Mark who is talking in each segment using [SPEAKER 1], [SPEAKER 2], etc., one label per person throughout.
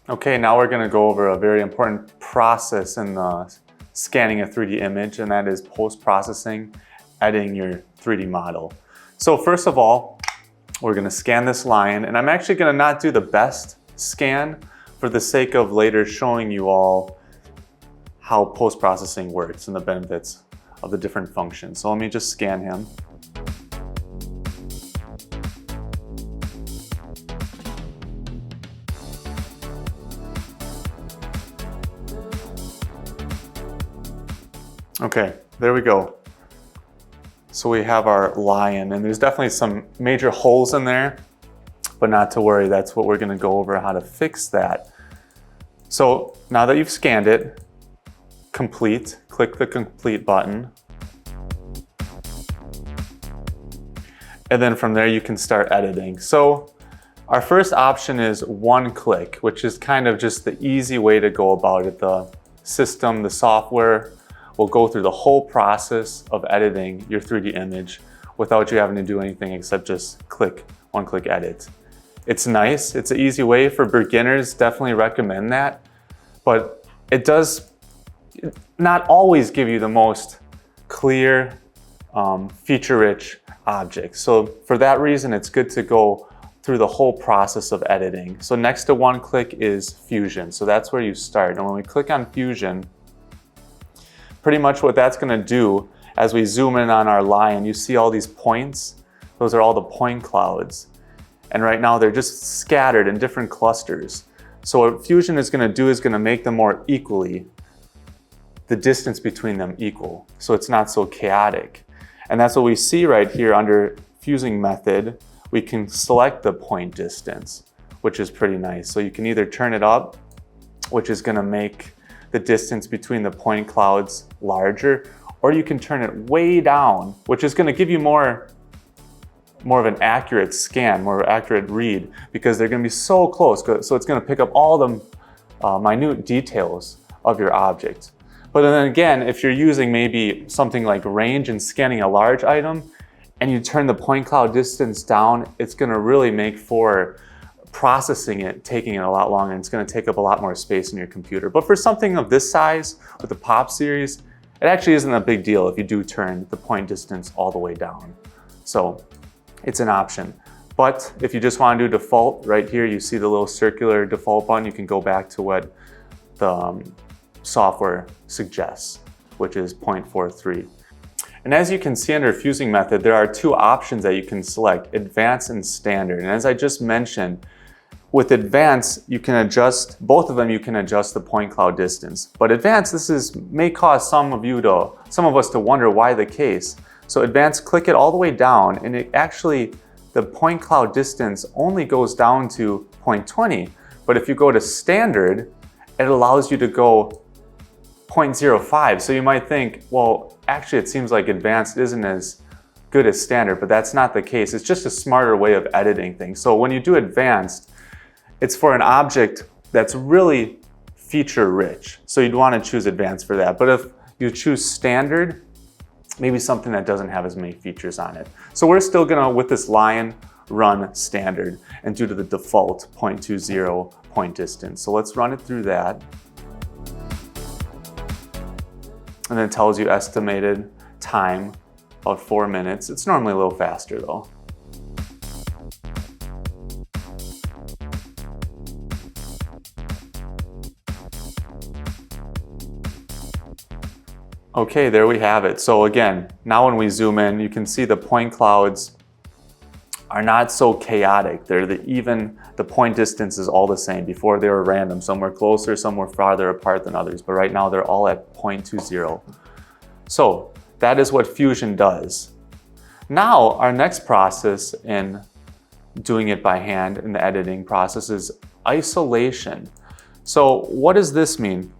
[SPEAKER 1] Okay, now we're going to go over a very important process in scanning a 3D image, and that is post-processing, editing your 3D model. So first of all, we're going to scan this lion, and I'm actually going to not do the best scan for the sake of later showing you all how post-processing works and the benefits of the different functions. So let me just scan him. Okay, there we go. So we have our lion, and there's definitely some major holes in there, but not to worry, that's what we're gonna go over, how to fix that. So now that you've scanned it, complete, click the complete button. And then from there you can start editing. So our first option is one click, which is kind of just the easy way to go about it. The system, the software, will go through the whole process of editing your 3D image without you having to do anything except just one click edit. It's nice, it's an easy way for beginners, definitely recommend that, but it does not always give you the most clear, feature-rich objects. So for that reason, it's good to go through the whole process of editing. So next to one click is Fusion. So that's where you start. And when we click on Fusion, pretty much what that's gonna do, as we zoom in on our lion, you see all these points. Those are all the point clouds. And right now they're just scattered in different clusters. So what Fusion is gonna do is gonna make them more equally, the distance between them equal, so it's not so chaotic. And that's what we see right here under fusing method. We can select the point distance, which is pretty nice. So you can either turn it up, which is gonna make the distance between the point clouds larger, or you can turn it way down, which is going to give you more of an accurate scan, more accurate read, because they're going to be so close. So it's going to pick up all the minute details of your object. But then again, if you're using maybe something like range and scanning a large item, and you turn the point cloud distance down, it's going to really make for processing it, taking it a lot longer, and it's going to take up a lot more space in your computer. But for something of this size, with the POP series, it actually isn't a big deal if you do turn the point distance all the way down. So it's an option. But if you just want to do default, right here you see the little circular default button, you can go back to what the software suggests, which is 0.43. And as you can see under fusing method, there are two options that you can select, advanced and standard. And as I just mentioned, with advanced, you can adjust, both of them you can adjust the point cloud distance. But advanced, may cause some of us to wonder why the case. So advanced, click it all the way down, and the point cloud distance only goes down to 0.20. But if you go to standard, it allows you to go 0.05. So you might think, well, actually it seems like advanced isn't as good as standard, but that's not the case. It's just a smarter way of editing things. So when you do advanced, it's for an object that's really feature rich. So you'd want to choose advanced for that. But if you choose standard, maybe something that doesn't have as many features on it. So we're still gonna, with this lion, run standard and due to the default 0.20 point distance. So let's run it through that. And then it tells you estimated time, about 4 minutes. It's normally a little faster though. Okay, there we have it. So again, now when we zoom in, you can see the point clouds are not so chaotic. The point distance is all the same. Before they were random. Some were closer, some were farther apart than others, but right now they're all at 0.20. So that is what Fusion does. Now our next process in doing it by hand in the editing process is isolation. So what does this mean?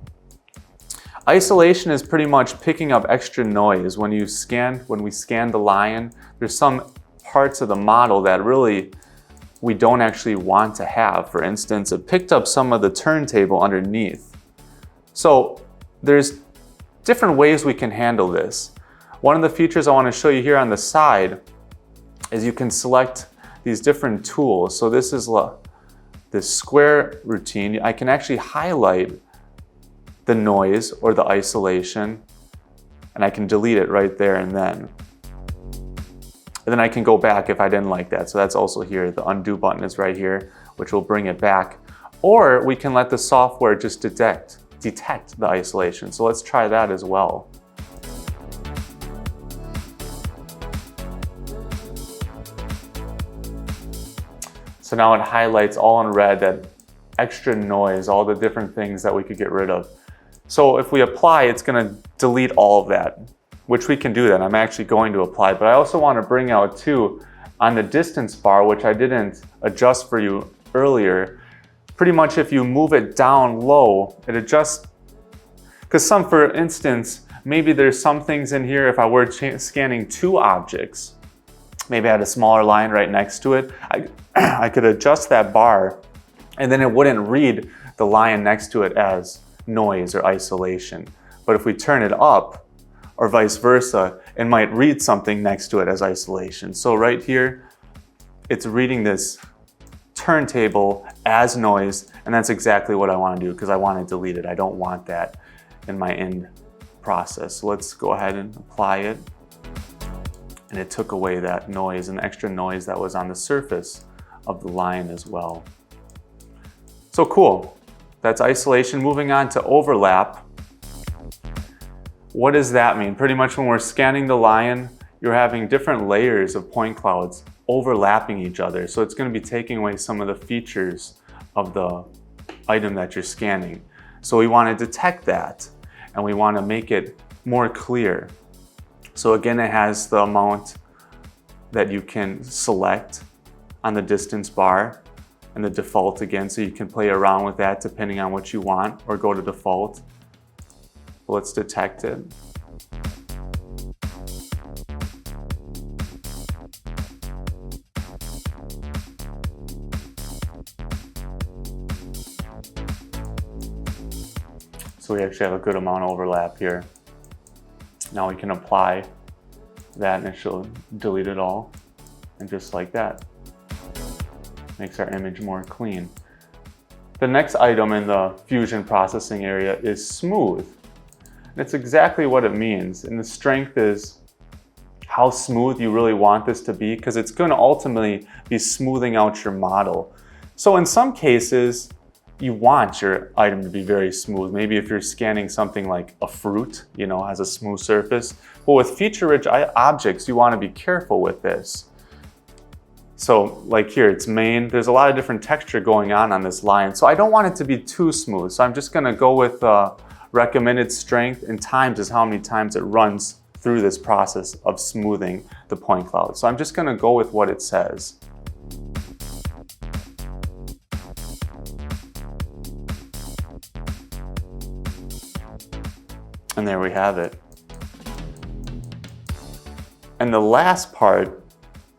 [SPEAKER 1] Isolation is pretty much picking up extra noise. When we scan the lion, there's some parts of the model that really we don't actually want to have. For instance, it picked up some of the turntable underneath. So there's different ways we can handle this. One of the features I want to show you here on the side is you can select these different tools. So this this square routine, I can actually highlight the noise or the isolation, and I can delete it right there and then. And then I can go back if I didn't like that. So that's also here. The undo button is right here, which will bring it back. Or we can let the software just detect the isolation. So let's try that as well. So now it highlights all in red, that extra noise, all the different things that we could get rid of. So if we apply, it's going to delete all of that, which we can do that. I'm actually going to apply, but I also want to bring out too, on the distance bar, which I didn't adjust for you earlier, pretty much if you move it down low, it adjusts, because for instance, maybe there's some things in here, if I were scanning two objects, maybe I had a smaller line right next to it, I could adjust that bar and then it wouldn't read the line next to it as noise or isolation. But if we turn it up, or vice versa, it might read something next to it as isolation. So right here, it's reading this turntable as noise, and that's exactly what I want to do because I want to delete it. I don't want that in my end process. So let's go ahead and apply it. And it took away that noise and extra noise that was on the surface of the line as well. So cool. That's isolation. Moving on to overlap. What does that mean? Pretty much when we're scanning the line, you're having different layers of point clouds overlapping each other. So it's going to be taking away some of the features of the item that you're scanning. So we want to detect that and we want to make it more clear. So again, it has the amount that you can select on the distance bar and the default again, so you can play around with that depending on what you want or go to default. Let's detect it. So we actually have a good amount of overlap here. Now we can apply that and it should delete it all. And just like that, makes our image more clean. The next item in the fusion processing area is smooth. And it's exactly what it means. And the strength is how smooth you really want this to be, because it's going to ultimately be smoothing out your model. So in some cases, you want your item to be very smooth. Maybe if you're scanning something like a fruit, has a smooth surface. But with feature-rich objects, you want to be careful with this. So like here, it's main. There's a lot of different texture going on this line. So I don't want it to be too smooth. So I'm just going to go with recommended strength, and times is how many times it runs through this process of smoothing the point cloud. So I'm just going to go with what it says. And there we have it. And the last part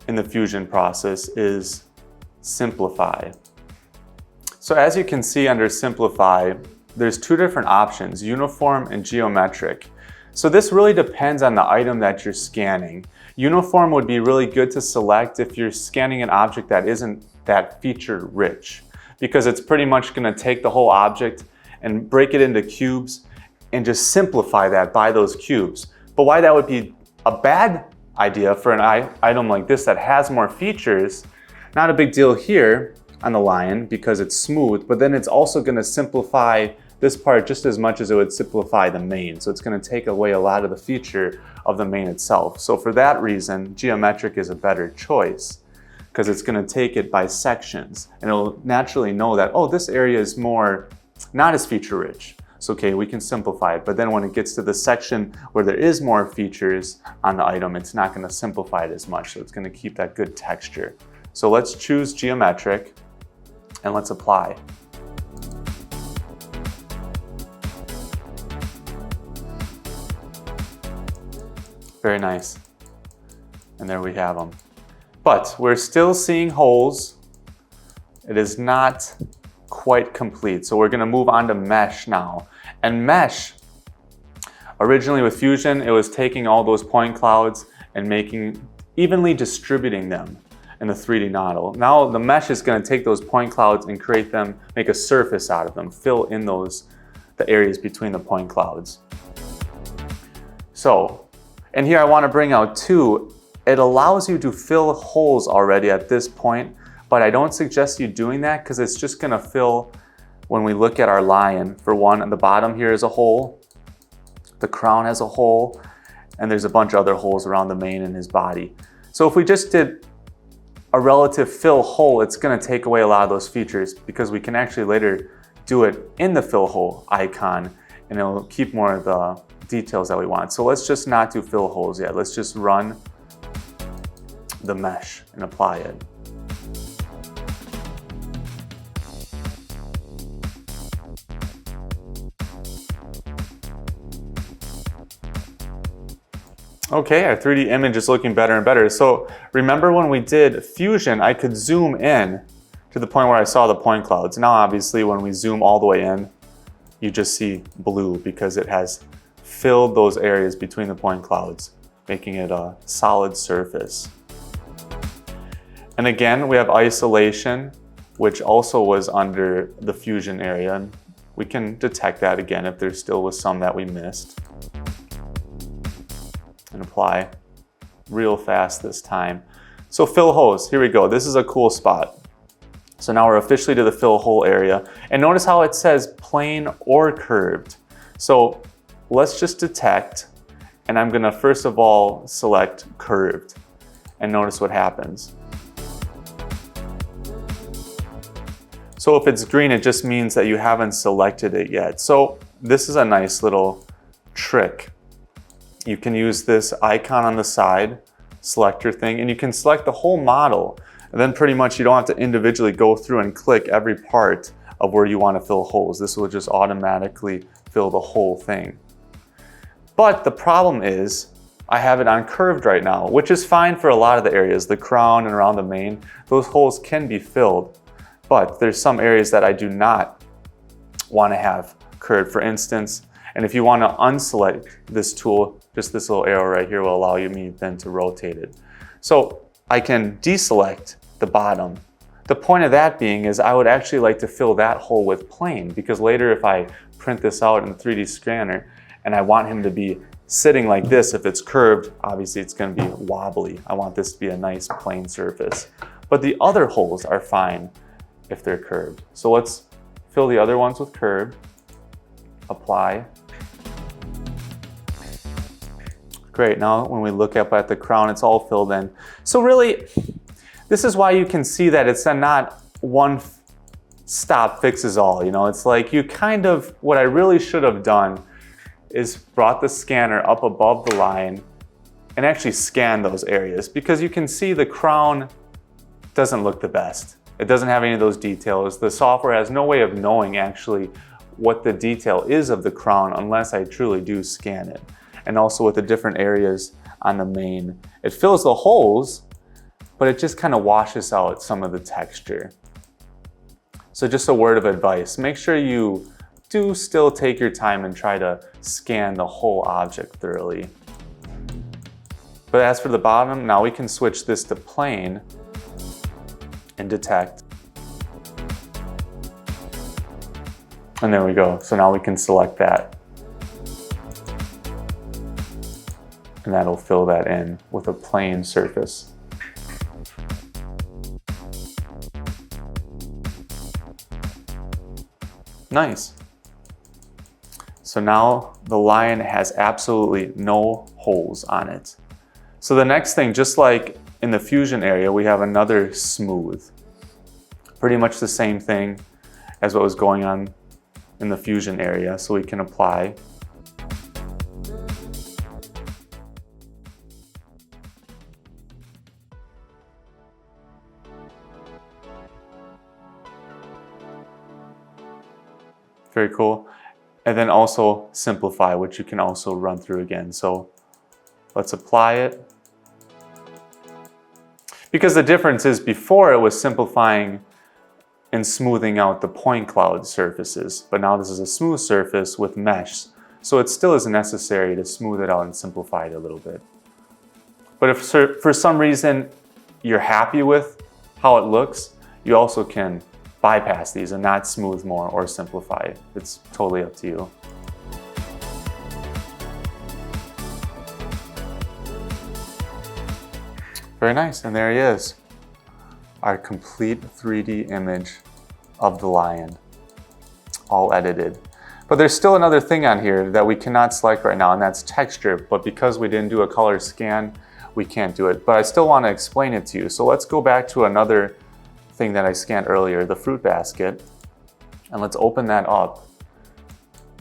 [SPEAKER 1] in the fusion process is simplify. So as you can see under simplify, there's two different options, uniform and geometric. So this really depends on the item that you're scanning. Uniform would be really good to select if you're scanning an object that isn't that feature rich, because it's pretty much going to take the whole object and break it into cubes and just simplify that by those cubes. But why that would be a bad idea for an item like this that has more features, not a big deal here on the lion because it's smooth, but then it's also going to simplify this part just as much as it would simplify the main. So it's going to take away a lot of the feature of the main itself. So for that reason, geometric is a better choice, because it's going to take it by sections and it'll naturally know that, oh, this area is not as feature rich. So okay, we can simplify it. But then when it gets to the section where there is more features on the item, it's not going to simplify it as much. So it's going to keep that good texture. So let's choose geometric and let's apply. Very nice. And there we have them. But we're still seeing holes. It is not quite complete. So we're going to move on to mesh now. And mesh, originally with Fusion, it was taking all those point clouds and evenly distributing them. in the 3D model. Now the mesh is going to take those point clouds and create them, make a surface out of them, fill in the areas between the point clouds. So, and here I want to bring out too, it allows you to fill holes already at this point, but I don't suggest you doing that because it's just going to fill when we look at our lion. For one, at the bottom here is a hole, the crown has a hole, and there's a bunch of other holes around the mane and his body. So if we just did a relative fill hole, it's going to take away a lot of those features because we can actually later do it in the fill hole icon and it'll keep more of the details that we want. So let's just not do fill holes yet. Let's just run the mesh and apply it. Okay, our 3D image is looking better and better. So remember when we did fusion, I could zoom in to the point where I saw the point clouds. Now obviously when we zoom all the way in, you just see blue because it has filled those areas between the point clouds, making it a solid surface. And again, we have isolation, which also was under the fusion area. And we can detect that again if there still was some that we missed. And apply real fast this time. So fill holes, here we go. This is a cool spot. So now we're officially to the fill hole area. And notice how it says plane or curved. So let's just detect, and I'm gonna first of all select curved and notice what happens. So if it's green, it just means that you haven't selected it yet. So this is a nice little trick. You can use this icon on the side, selector thing, and you can select the whole model. And then pretty much you don't have to individually go through and click every part of where you want to fill holes. This will just automatically fill the whole thing. But the problem is I have it on curved right now, which is fine for a lot of the areas, the crown and around the mane. Those holes can be filled, but there's some areas that I do not want to have curved. For instance, and if you want to unselect this tool, just this little arrow right here will allow me then to rotate it. So I can deselect the bottom. The point of that being is I would actually like to fill that hole with plane, because later if I print this out in the 3D scanner and I want him to be sitting like this, if it's curved, obviously it's going to be wobbly. I want this to be a nice plane surface. But the other holes are fine if they're curved. So let's fill the other ones with curved, apply. Great, now when we look up at the crown, it's all filled in. So really, this is why you can see that it's not one stop fixes all, you know? It's like you kind of, what I really should have done is brought the scanner up above the line and actually scan those areas, because you can see the crown doesn't look the best. It doesn't have any of those details. The software has no way of knowing actually what the detail is of the crown unless I truly do scan it. And also with the different areas on the mane. It fills the holes, but it just kind of washes out some of the texture. So just a word of advice, make sure you do still take your time and try to scan the whole object thoroughly. But as for the bottom, now we can switch this to plane and detect. And there we go. So now we can select that. And that'll fill that in with a plane surface. Nice. So now the lion has absolutely no holes on it. So the next thing, just like in the fusion area, we have another smooth. Pretty much the same thing as what was going on in the fusion area. So we can apply. Very cool. And then also simplify, which you can also run through again. So let's apply it. Because the difference is before it was simplifying and smoothing out the point cloud surfaces, but now this is a smooth surface with mesh. So it still is necessary to smooth it out and simplify it a little bit. But if for some reason you're happy with how it looks, you also can bypass these and not smooth more or simplify. It's totally up to you. Very nice, and there he is. Our complete 3D image of the lion, all edited. But there's still another thing on here that we cannot select right now, and that's texture. But because we didn't do a color scan, we can't do it. But I still want to explain it to you. So let's go back to another thing that I scanned earlier, the fruit basket, and let's open that up.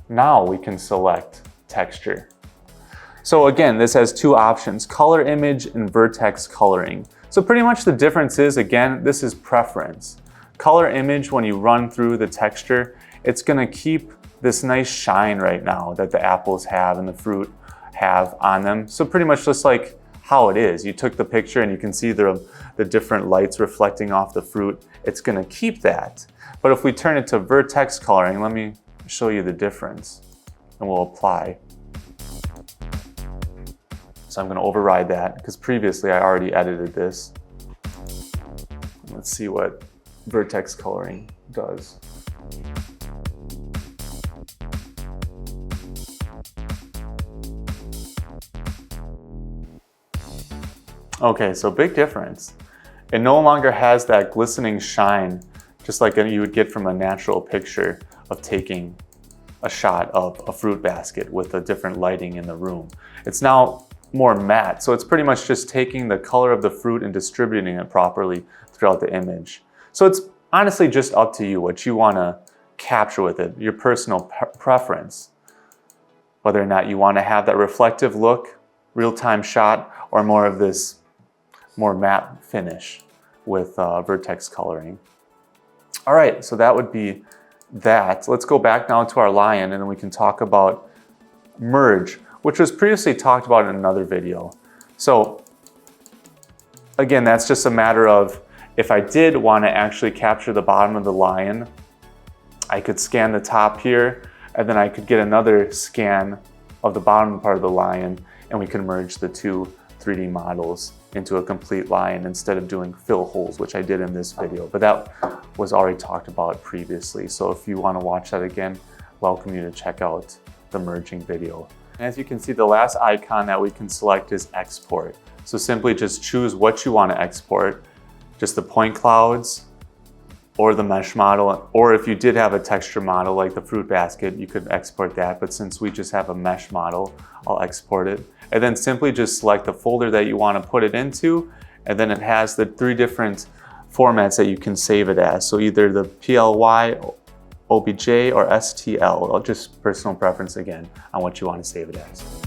[SPEAKER 1] Now we can select texture. So again, this has two options, color image and vertex coloring. So pretty much the difference is, again, this is preference. Color image, when you run through the texture, it's gonna keep this nice shine right now that the apples have and the fruit have on them. So pretty much just like how it is. You took the picture and you can see the different lights reflecting off the fruit. It's gonna keep that. But if we turn it to vertex coloring, let me show you the difference and we'll apply. So I'm gonna override that because previously I already edited this. Let's see what vertex coloring does. Okay, so big difference. It no longer has that glistening shine, just like you would get from a natural picture of taking a shot of a fruit basket with a different lighting in the room. It's now more matte, so it's pretty much just taking the color of the fruit and distributing it properly throughout the image. So it's honestly just up to you what you want to capture with it, your personal preference. Whether or not you want to have that reflective look, real-time shot, or more of this more matte finish with vertex coloring. All right, so that would be that. Let's go back now to our lion and then we can talk about merge, which was previously talked about in another video. So again, that's just a matter of if I did want to actually capture the bottom of the lion, I could scan the top here and then I could get another scan of the bottom part of the lion and we can merge the two 3D models into a complete lion instead of doing fill holes, which I did in this video, but that was already talked about previously. So if you want to watch that again, welcome you to check out the merging video. As you can see, the last icon that we can select is export. So simply just choose what you want to export, just the point clouds or the mesh model, or if you did have a texture model like the fruit basket, you could export that, but since we just have a mesh model, I'll export it. And then simply just select the folder that you want to put it into, and then it has the 3 different formats that you can save it as. So either the PLY, OBJ, or STL, or just personal preference again on what you want to save it as.